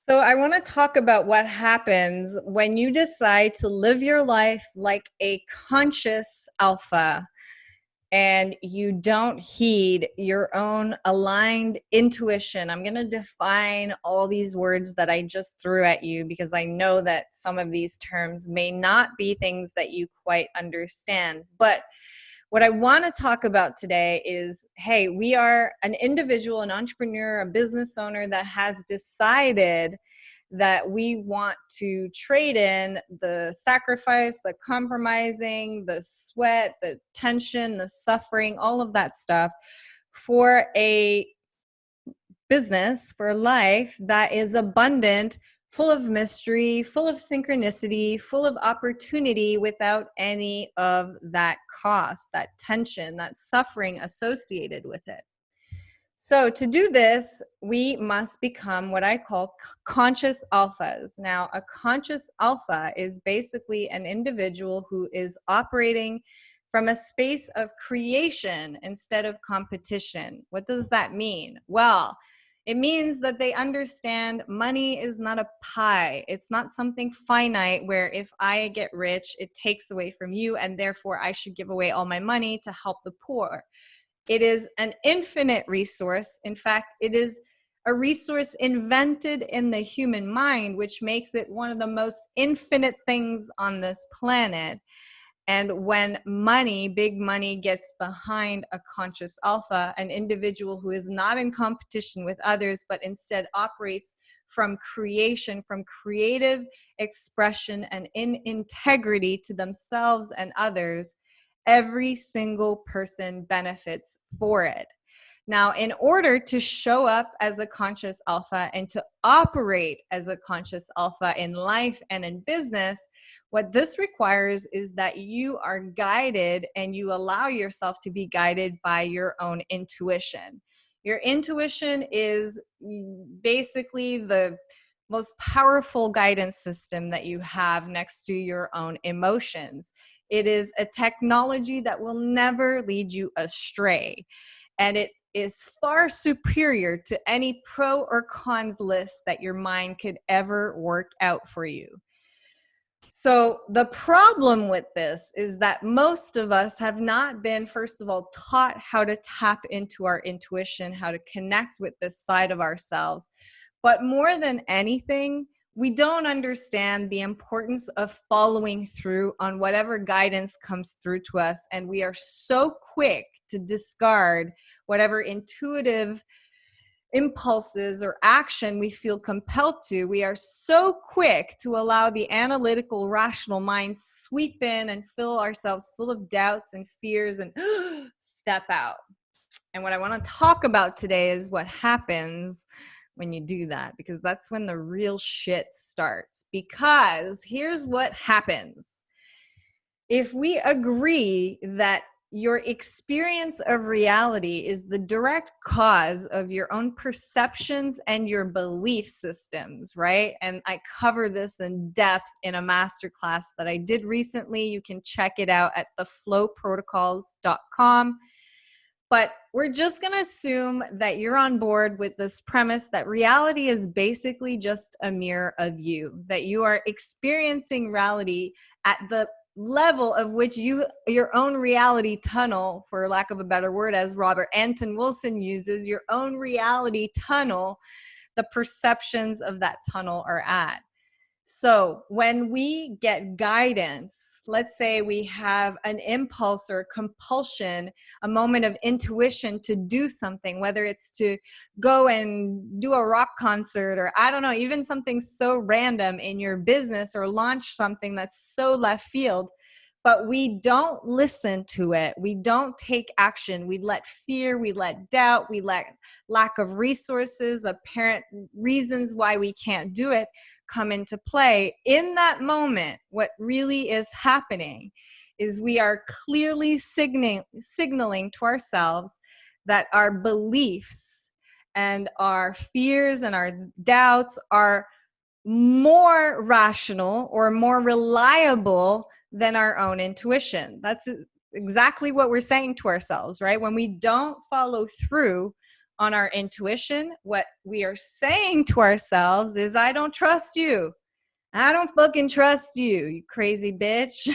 So, I want to talk about what happens when you decide to live your life like a conscious alpha and you don't heed your own aligned intuition. I'm going to define all these words that I just threw at you because I know that some of these terms may not be things that you quite understand. But what I want to talk about today is, hey, we are an individual, an entrepreneur, a business owner that has decided that we want to trade in the sacrifice, the compromising, the sweat, the tension, the suffering, all of that stuff for a business, for life that is abundant, full of mystery, full of synchronicity, full of opportunity without any of that cost, that tension, that suffering associated with it. So, to do this, we must become what I call conscious alphas. Now, a conscious alpha is basically an individual who is operating from a space of creation instead of competition. What does that mean? Well, it means that they understand money is not a pie. It's not something finite where if I get rich, it takes away from you, and therefore I should give away all my money to help the poor. It is an infinite resource. In fact, it is a resource invented in the human mind, which makes it one of the most infinite things on this planet. And when money, big money, gets behind a conscious alpha, an individual who is not in competition with others, but instead operates from creation, from creative expression, and in integrity to themselves and others, every single person benefits for it. Now, in order to show up as a conscious alpha and to operate as a conscious alpha in life and in business, what this requires is that you are guided and you allow yourself to be guided by your own intuition. Your intuition is basically the most powerful guidance system that you have next to your own emotions. It is a technology that will never lead you astray. And it is far superior to any pro or cons list that your mind could ever work out for you. So the problem with this is that most of us have not been, first of all, taught how to tap into our intuition, how to connect with this side of ourselves. But more than anything, we don't understand the importance of following through on whatever guidance comes through to us. And we are so quick to discard whatever intuitive impulses or action we feel compelled to. We are so quick to allow the analytical, rational mind sweep in and fill ourselves full of doubts and fears and step out. And what I want to talk about today is what happens when you do that, because that's when the real shit starts. Because here's what happens. If we agree that your experience of reality is the direct cause of your own perceptions and your belief systems, right? And I cover this in depth in a masterclass that I did recently. You can check it out at theflowprotocols.com. But we're just going to assume that you're on board with this premise that reality is basically just a mirror of you, that you are experiencing reality at the level of which your own reality tunnel, for lack of a better word, as Robert Anton Wilson uses, your own reality tunnel, the perceptions of that tunnel are at. So when we get guidance, let's say we have an impulse or compulsion, a moment of intuition to do something, whether it's to go and do a rock concert or I don't know, even something so random in your business or launch something that's so left field, but we don't listen to it. We don't take action. We let fear, we let doubt, we let lack of resources, apparent reasons why we can't do it come into play. In that moment, what really is happening is we are clearly signaling to ourselves that our beliefs and our fears and our doubts are more rational or more reliable than our own intuition. That's exactly what we're saying to ourselves, right? When we don't follow through on our intuition, what we are saying to ourselves is, I don't trust you. I don't fucking trust you, you crazy bitch.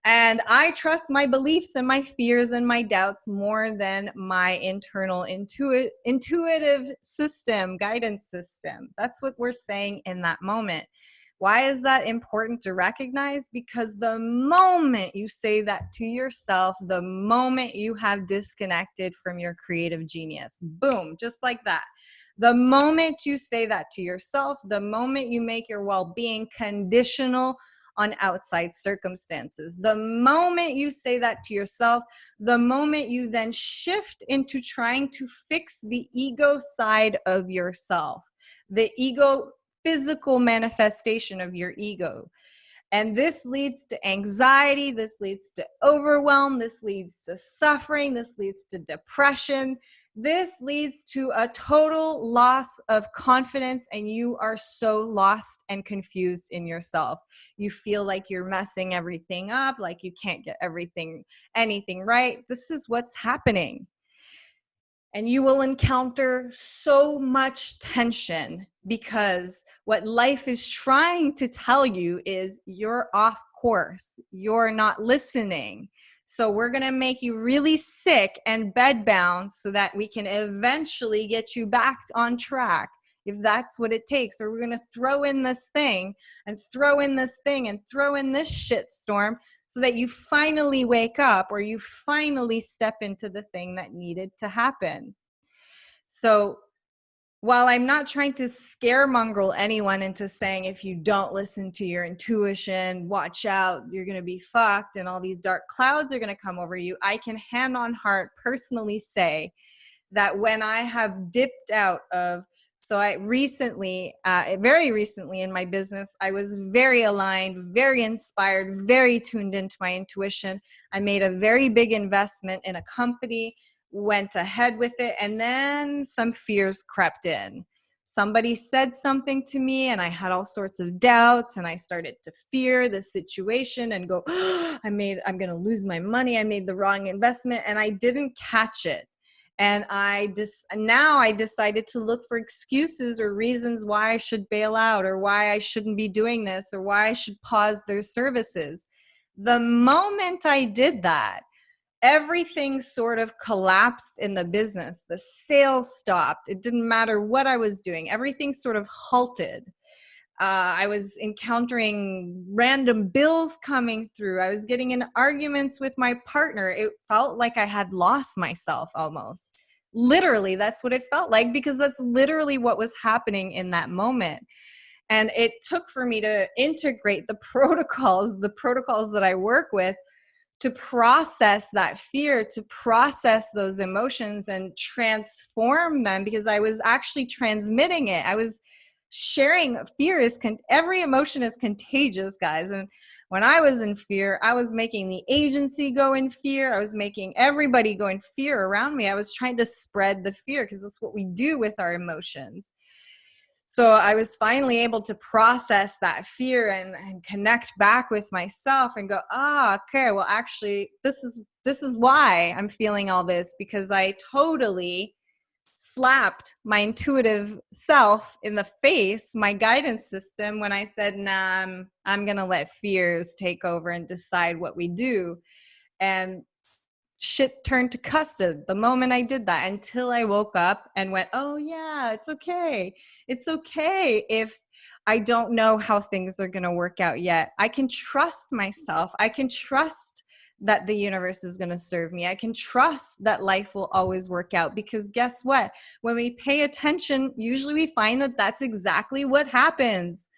And I trust my beliefs and my fears and my doubts more than my internal intuitive system, guidance system. That's what we're saying in that moment. Why is that important to recognize? Because the moment you say that to yourself, the moment you have disconnected from your creative genius, boom, just like that. The moment you say that to yourself, the moment you make your well-being conditional on outside circumstances, the moment you say that to yourself, the moment you then shift into trying to fix the ego side of yourself, the ego physical manifestation of your ego. And this leads to anxiety, this leads to overwhelm, this leads to suffering, this leads to depression, this leads to a total loss of confidence, and you are so lost and confused in yourself. You feel like you're messing everything up, like you can't get anything right. This is what's happening. And you will encounter so much tension because what life is trying to tell you is you're off course. You're not listening. So we're going to make you really sick and bedbound so that we can eventually get you back on track, if that's what it takes. Or we're going to throw in this thing and throw in this thing and throw in this shitstorm so that you finally wake up, or you finally step into the thing that needed to happen. So while I'm not trying to scaremonger anyone into saying, if you don't listen to your intuition, watch out, you're going to be fucked and all these dark clouds are going to come over you, I can hand on heart personally say that when I have dipped out of, so I recently, very recently in my business, I was very aligned, very inspired, very tuned into my intuition. I made a very big investment in a company, went ahead with it, and then some fears crept in. Somebody said something to me and I had all sorts of doubts, and I started to fear the situation and go, oh, I'm going to lose my money. I made the wrong investment, and I didn't catch it. And now I decided to look for excuses or reasons why I should bail out, or why I shouldn't be doing this, or why I should pause their services. The moment I did that, everything sort of collapsed in the business. The sales stopped. It didn't matter what I was doing. Everything sort of halted. I was encountering random bills coming through. I was getting in arguments with my partner. It felt like I had lost myself almost. Literally, that's what it felt like, because that's literally what was happening in that moment. And it took for me to integrate the protocols that I work with, to process that fear, to process those emotions and transform them, because I was actually transmitting it. I was sharing. Fear every emotion is contagious, guys. And when I was in fear, I was making the agency go in fear. I was making everybody go in fear around me. I was trying to spread the fear, because that's what we do with our emotions. So I was finally able to process that fear and connect back with myself and go, okay, well, actually, this is why I'm feeling all this, because I totally slapped my intuitive self in the face, my guidance system, when I said, nah, I'm going to let fears take over and decide what we do. And shit turned to custard the moment I did that, until I woke up and went, oh yeah, it's okay. It's okay if I don't know how things are going to work out yet. I can trust myself. I can trust that the universe is going to serve me. I can trust that life will always work out, because guess what? When we pay attention, usually we find that that's exactly what happens.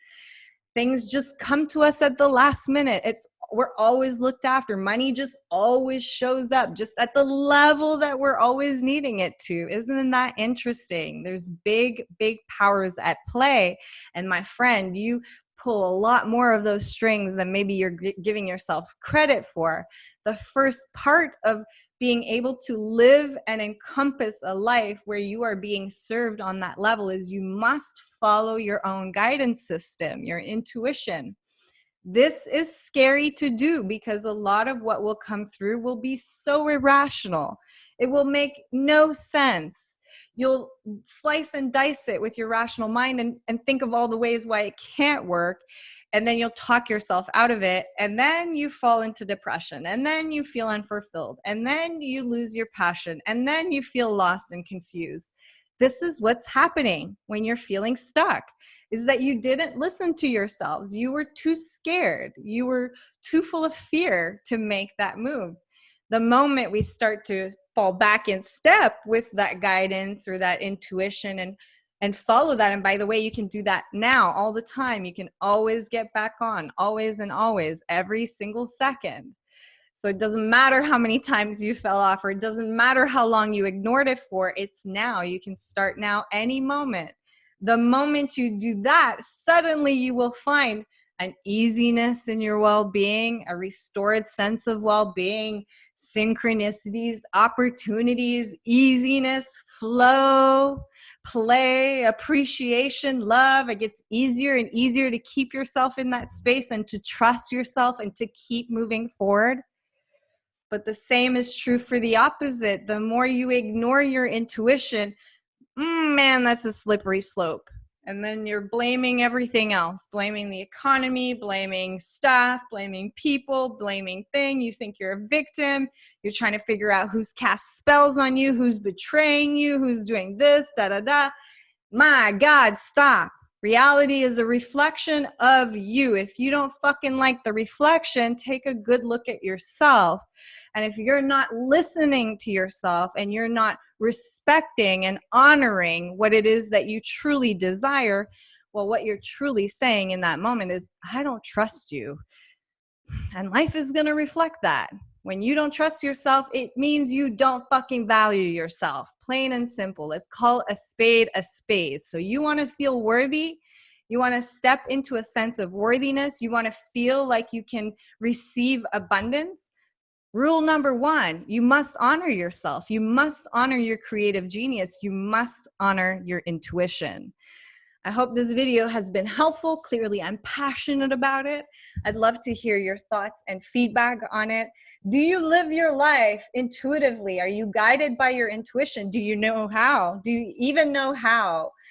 Things just come to us at the last minute. We're always looked after. Money just always shows up just at the level that we're always needing it to. Isn't that interesting? There's big, big powers at play. And my friend, you pull a lot more of those strings than maybe you're giving yourself credit for. The first part of being able to live and encompass a life where you are being served on that level is you must follow your own guidance system, your intuition. This is scary to do because a lot of what will come through will be so irrational. It will make no sense. You'll slice and dice it with your rational mind and think of all the ways why it can't work. And then you'll talk yourself out of it. And then you fall into depression. And then you feel unfulfilled. And then you lose your passion. And then you feel lost and confused. This is what's happening when you're feeling stuck, is that you didn't listen to yourselves. You were too scared. You were too full of fear to make that move. The moment we start to fall back in step with that guidance or that intuition and follow that. And by the way, you can do that now all the time. You can always get back on, always and always, every single second. So it doesn't matter how many times you fell off, or it doesn't matter how long you ignored it for. It's now. You can start now, any moment. The moment you do that, suddenly you will find an easiness in your well-being, a restored sense of well-being, synchronicities, opportunities, easiness, flow, play, appreciation, love. It gets easier and easier to keep yourself in that space and to trust yourself and to keep moving forward. But the same is true for the opposite. The more you ignore your intuition, man, that's a slippery slope. And then you're blaming everything else, blaming the economy, blaming staff, blaming people, blaming things. You think you're a victim. You're trying to figure out who's cast spells on you, who's betraying you, who's doing this, da da da. My God, stop. Reality is a reflection of you. If you don't fucking like the reflection, take a good look at yourself. And if you're not listening to yourself and you're not respecting and honoring what it is that you truly desire, well, what you're truly saying in that moment is, I don't trust you. And life is going to reflect that. When you don't trust yourself, it means you don't fucking value yourself. Plain and simple. Let's call a spade a spade. So you want to feel worthy. You want to step into a sense of worthiness. You want to feel like you can receive abundance. Rule number one, you must honor yourself. You must honor your creative genius. You must honor your intuition. I hope this video has been helpful. Clearly, I'm passionate about it. I'd love to hear your thoughts and feedback on it. Do you live your life intuitively? Are you guided by your intuition? Do you know how? Do you even know how?